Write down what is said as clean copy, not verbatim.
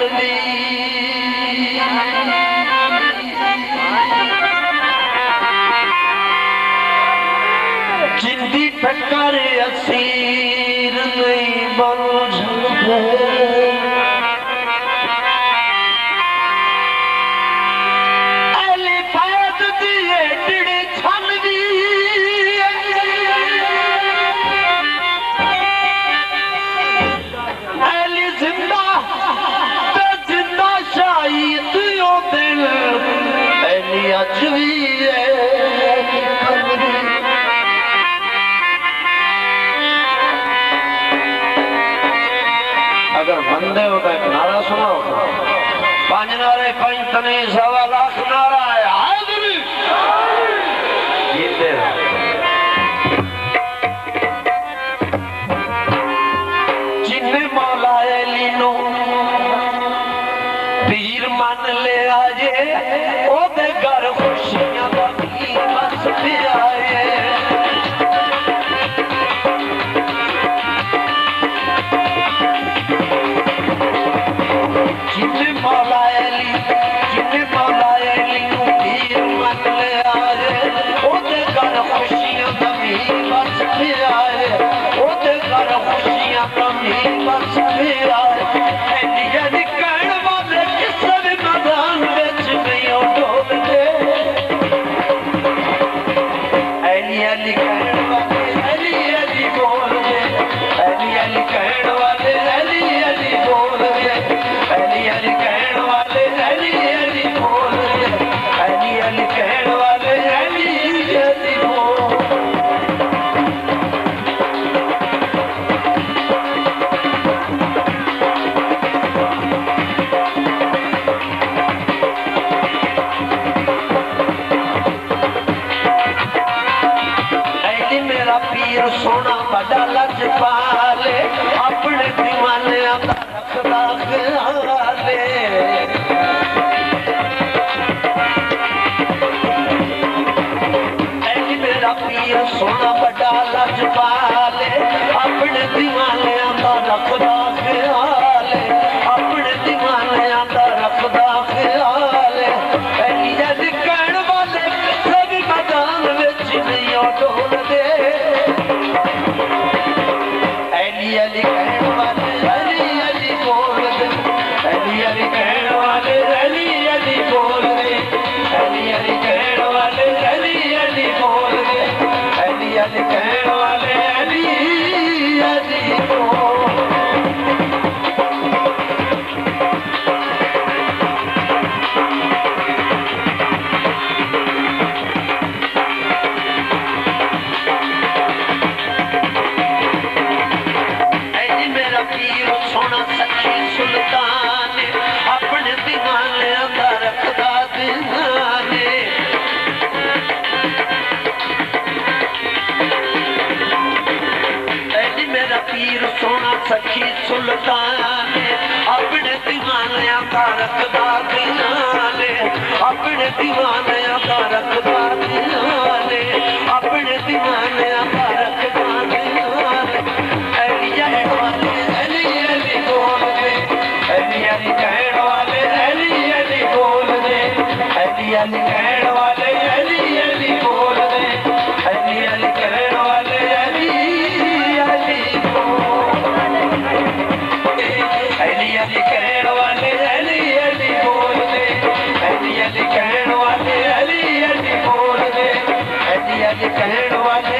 मनदी जिंदी टक्कर असीर नहीं बन अगर बंदे हो तो एक नारा सुनो, पांच नारे पंच तने 1.25 लाख नारा है हाजिरी गीते जिन्ने मौला लीनो पीर मन ले आजे ओदे घर खुशियां दा बस पे आए जिन्ने मौला अली पीर मन ले आए ओदे घर खुशियां दा बस पे आए ओदे घर खुशियां दा बस पे आए सोना बड़ा लजपाले अपने दीवाने रखदा ख्याले मेरा पीर सोना बड़ा लजपाले अपने दीवाने रखदा ख्याले अपने दीवाने रखदा ख्याले कहण वाले सब मैदान विच नहीं डोलदे अली कहण वाले अली बोल दे अली कहण वाले अली बोल दे अली कहण वाले अली बोल दे अली कहण वाले अली बोल सोना सच्ची सुल्तान अपने दीवाने रखदा दीवाने मेरा पीर सोना सच्ची सुल्तान अपने दीवाने रखदा दीवाने अपने दीवाने रखदा दीवाने अपने दीवाने रखदा दीवाने अली कहण वाले अली बोल दे अली कहण वाले अली बोल दे अली कहण वाले अली कहण वाले अली बोल दे अली कहण वाले अली बोल दे अली कहण वाले